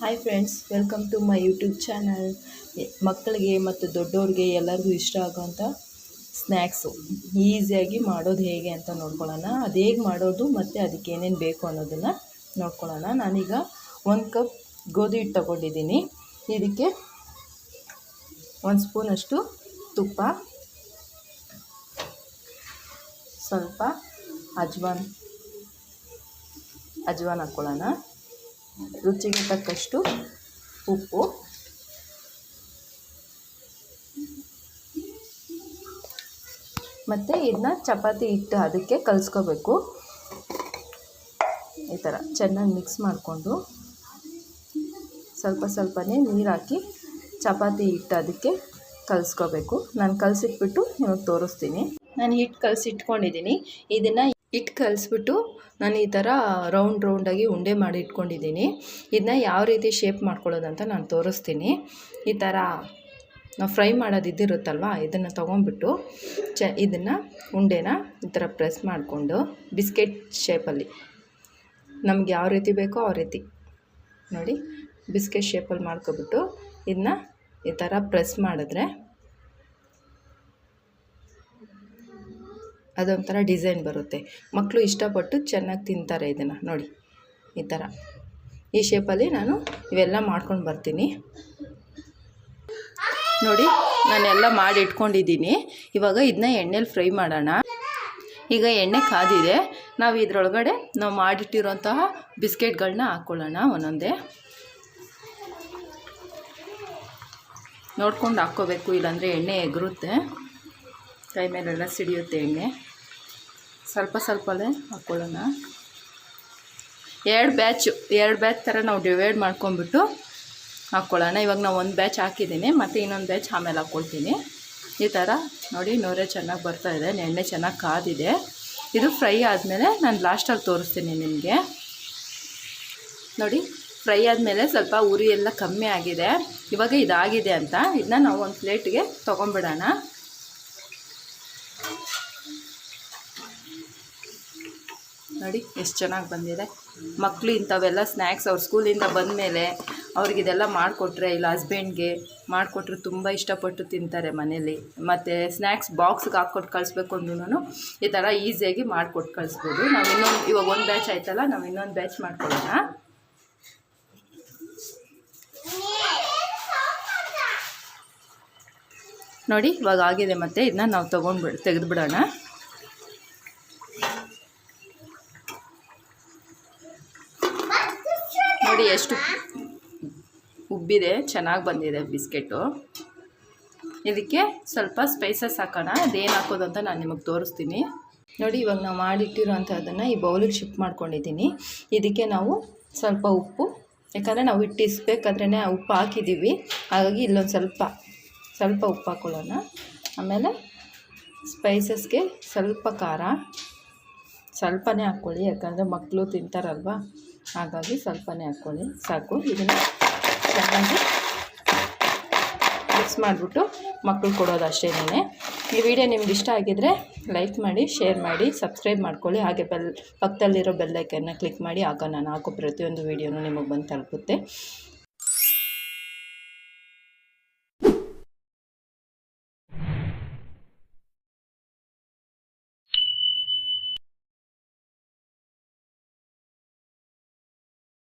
Hi friends, welcome to my YouTube channel. ಮಕ್ಕಳಿಗೆ ಮತ್ತು ದೊಡ್ಡವ್ರಿಗೆ ಎಲ್ಲರಿಗೂ ಇಷ್ಟ ಆಗೋಂಥ ಸ್ನ್ಯಾಕ್ಸು ಈಸಿಯಾಗಿ ಮಾಡೋದು ಹೇಗೆ ಅಂತ ನೋಡ್ಕೊಳ್ಳೋಣ. ಅದು ಹೇಗೆ ಮಾಡೋದು ಮತ್ತು ಅದಕ್ಕೆ ಏನೇನು ಬೇಕು ಅನ್ನೋದನ್ನು ನೋಡ್ಕೊಳ್ಳೋಣ. ನಾನೀಗ 1 ಕಪ್ ಗೋಧಿ ಹಿಟ್ಟು ತಗೊಂಡಿದ್ದೀನಿ. ಇದಕ್ಕೆ 1 ಸ್ಪೂನಷ್ಟು ತುಪ್ಪ, ಸ್ವಲ್ಪ ಅಜ್ವಾನ್ ಹಾಕ್ಕೊಳ್ಳೋಣ, ರುಚಿಗೆ ತಕ್ಕಷ್ಟು ಉಪ್ಪು, ಮತ್ತು ಇದನ್ನ ಚಪಾತಿ ಹಿಟ್ಟು ಅದಕ್ಕೆ ಕಲಿಸ್ಕೋಬೇಕು. ಈ ಥರ ಚೆನ್ನಾಗಿ ಮಿಕ್ಸ್ ಮಾಡಿಕೊಂಡು ಸ್ವಲ್ಪನೇ ನೀರು ಹಾಕಿ ಚಪಾತಿ ಹಿಟ್ಟು ಅದಕ್ಕೆ ಕಲಿಸ್ಕೋಬೇಕು. ನಾನು ಕಲಸಿಟ್ಬಿಟ್ಟು ನಿಮಗೆ ತೋರಿಸ್ತೀನಿ. ನಾನು ಹಿಟ್ಟು ಕಲಸಿಟ್ಕೊಂಡಿದ್ದೀನಿ. ಇದನ್ನು ಹಿಟ್ಟು ಕಲಿಸ್ಬಿಟ್ಟು ನಾನು ಈ ಥರ ರೌಂಡಾಗಿ ಉಂಡೆ ಮಾಡಿ ಇಟ್ಕೊಂಡಿದ್ದೀನಿ. ಇದನ್ನ ಯಾವ ರೀತಿ ಶೇಪ್ ಮಾಡ್ಕೊಳ್ಳೋದಂತ ನಾನು ತೋರಿಸ್ತೀನಿ. ಈ ಥರ ನಾವು ಫ್ರೈ ಮಾಡೋದಿದ್ದಿರುತ್ತಲ್ವ, ಇದನ್ನು ತೊಗೊಂಡ್ಬಿಟ್ಟು ಇದನ್ನು ಉಂಡೆನ ಈ ಥರ ಪ್ರೆಸ್ ಮಾಡಿಕೊಂಡು ಬಿಸ್ಕೆಟ್ ಶೇಪಲ್ಲಿ ನಮ್ಗೆ ಯಾವ ರೀತಿ ಬೇಕೋ ಆ ರೀತಿ ನೋಡಿ ಬಿಸ್ಕೆಟ್ ಶೇಪಲ್ಲಿ ಮಾಡ್ಕೊಬಿಟ್ಟು ಇದನ್ನ ಈ ಥರ ಪ್ರೆಸ್ ಮಾಡಿದ್ರೆ ಅದೊಂಥರ ಡಿಸೈನ್ ಬರುತ್ತೆ. ಮಕ್ಕಳು ಇಷ್ಟಪಟ್ಟು ಚೆನ್ನಾಗಿ ತಿಂತಾರೆ. ಇದನ್ನು ನೋಡಿ ಈ ಥರ ಈ ಶೇಪಲ್ಲಿ ನಾನು ಇವೆಲ್ಲ ಮಾಡ್ಕೊಂಡು ಬರ್ತೀನಿ. ನೋಡಿ ನಾನೆಲ್ಲ ಮಾಡಿ ಇಟ್ಕೊಂಡಿದ್ದೀನಿ. ಇವಾಗ ಇದನ್ನ ಎಣ್ಣೆಲಿ ಫ್ರೈ ಮಾಡೋಣ. ಈಗ ಎಣ್ಣೆ ಕಾದಿದೆ. ನಾವು ಇದರೊಳಗಡೆ ನಾವು ಮಾಡಿಟ್ಟಿರೋಂತಹ ಬಿಸ್ಕೆಟ್ಗಳನ್ನ ಹಾಕ್ಕೊಳ್ಳೋಣ. ಒಂದೊಂದೇ ನೋಡ್ಕೊಂಡು ಹಾಕ್ಕೋಬೇಕು, ಇಲ್ಲಾಂದರೆ ಎಣ್ಣೆ ಎಗರುತ್ತೆ, ಕೈ ಮೇಲೆಲ್ಲ ಸಿಡಿಯುತ್ತೆ ಎಣ್ಣೆ. ಸ್ವಲ್ಪನೇ ಹಾಕ್ಕೊಳ್ಳೋಣ. 2 ಬ್ಯಾಚ್ ಥರ ನಾವು ಡಿವೈಡ್ ಮಾಡ್ಕೊಂಡ್ಬಿಟ್ಟು ಹಾಕ್ಕೊಳ್ಳೋಣ. ಇವಾಗ ನಾವು 1 ಬ್ಯಾಚ್ ಹಾಕಿದ್ದೀನಿ, ಮತ್ತು ಇನ್ನೊಂದು ಬ್ಯಾಚ್ ಆಮೇಲೆ ಹಾಕ್ಕೊಳ್ತೀನಿ. ಈ ಥರ ನೋಡಿ ನೊರೆ ಚೆನ್ನಾಗಿ ಬರ್ತಾಯಿದೆ, ಎಣ್ಣೆ ಚೆನ್ನಾಗಿ ಕಾದಿದೆ. ಇದು ಫ್ರೈ ಆದಮೇಲೆ ನಾನು ಲಾಸ್ಟಲ್ಲಿ ತೋರಿಸ್ತೀನಿ ನಿಮಗೆ. ನೋಡಿ ಫ್ರೈ ಆದಮೇಲೆ ಸ್ವಲ್ಪ ಉರಿ ಎಲ್ಲ ಕಮ್ಮಿ ಆಗಿದೆ. ಇವಾಗ ಇದಾಗಿದೆ ಅಂತ ಇದನ್ನ ನಾವು ಒಂದು ಪ್ಲೇಟ್ಗೆ ತೊಗೊಂಬಿಡೋಣ. ನೋಡಿ ಎಷ್ಟು ಚೆನ್ನಾಗಿ ಬಂದಿದೆ. ಮಕ್ಕಳು ಇಂಥವೆಲ್ಲ ಸ್ನ್ಯಾಕ್ಸ್ ಅವ್ರ ಸ್ಕೂಲಿಂದ ಬಂದಮೇಲೆ ಅವ್ರಿಗಿದೆಲ್ಲ ಮಾಡಿಕೊಟ್ರೆ, ಇಲ್ಲ ಹಸ್ಬೆಂಡ್ಗೆ ಮಾಡಿಕೊಟ್ರೆ ತುಂಬ ಇಷ್ಟಪಟ್ಟು ತಿಂತಾರೆ ಮನೇಲಿ. ಮತ್ತು ಸ್ನ್ಯಾಕ್ಸ್ ಬಾಕ್ಸ್ಗೆ ಹಾಕ್ಕೊಟ್ಟು ಕಳಿಸ್ಬೇಕು ಅಂದ್ರೂ ಈ ಥರ ಈಸಿಯಾಗಿ ಮಾಡಿಕೊಟ್ಟು ಕಳಿಸ್ಬೋದು. ನಾವು ಇವಾಗ 1 ಬ್ಯಾಚ್ ಆಯ್ತಲ್ಲ, ನಾವು ಇನ್ನೊಂದು ಬ್ಯಾಚ್ ಮಾಡ್ಕೊಳ್ಳೋಣ. ನೋಡಿ ಇವಾಗ ಆಗಿದೆ. ಮತ್ತು ಇದನ್ನ ನಾವು ತೆಗೆದುಬಿಡೋಣ. ನೋಡಿ ಎಷ್ಟು ಉಬ್ಬಿದೆ, ಚೆನ್ನಾಗಿ ಬಂದಿದೆ ಬಿಸ್ಕೆಟು. ಇದಕ್ಕೆ ಸ್ವಲ್ಪ ಸ್ಪೈಸಸ್ ಹಾಕೋಣ. ಅದೇನು ಹಾಕೋದು ಅಂತ ನಾನು ನಿಮಗೆ ತೋರಿಸ್ತೀನಿ. ನೋಡಿ ಇವಾಗ ನಾವು ಮಾಡಿಟ್ಟಿರೋಂಥದ್ದನ್ನು ಈ ಬೌಲಿಗೆ ಶಿಫ್ಟ್ ಮಾಡ್ಕೊಂಡಿದ್ದೀನಿ. ಇದಕ್ಕೆ ನಾವು ಸ್ವಲ್ಪ ಉಪ್ಪು, ಯಾಕಂದರೆ ನಾವು ಇಟ್ಟಿಸ್ಬೇಕಾದ್ರೇ ಉಪ್ಪು ಹಾಕಿದ್ದೀವಿ, ಹಾಗಾಗಿ ಇಲ್ಲೊಂದು ಸ್ವಲ್ಪ ಉಪ್ಪು ಹಾಕ್ಕೊಳ್ಳೋಣ. ಆಮೇಲೆ ಸ್ಪೈಸಸ್ಗೆ ಸ್ವಲ್ಪ ಖಾರ ಸ್ವಲ್ಪನೇ ಹಾಕ್ಕೊಳ್ಳಿ, ಯಾಕಂದರೆ ಮಕ್ಕಳು ತಿಂತಾರಲ್ವ, ಹಾಗಾಗಿ ಸ್ವಲ್ಪನೇ ಹಾಕ್ಕೊಳ್ಳಿ ಸಾಕು. ಇದನ್ನು ಚೆನ್ನಾಗಿ ಮಿಕ್ಸ್ ಮಾಡಿಬಿಟ್ಟು ಮಕ್ಕಳು ಕೊಡೋದು ಅಷ್ಟೇನೇ. ಈ ವಿಡಿಯೋ ನಿಮ್ಗೆ ಇಷ್ಟ ಆಗಿದ್ದರೆ ಲೈಕ್ ಮಾಡಿ, ಶೇರ್ ಮಾಡಿ, ಸಬ್ಸ್ಕ್ರೈಬ್ ಮಾಡ್ಕೊಳ್ಳಿ. ಹಾಗೆ ಪಕ್ಕದಲ್ಲಿರೋ ಬೆಲ್ ಐಕನ್ನ ಕ್ಲಿಕ್ ಮಾಡಿ. ಆಗ ನಾನು ಹಾಕೋ ಪ್ರತಿಯೊಂದು ವೀಡಿಯೋನೂ ನಿಮಗೆ ಬಂದು ತಲುಪುತ್ತೆ.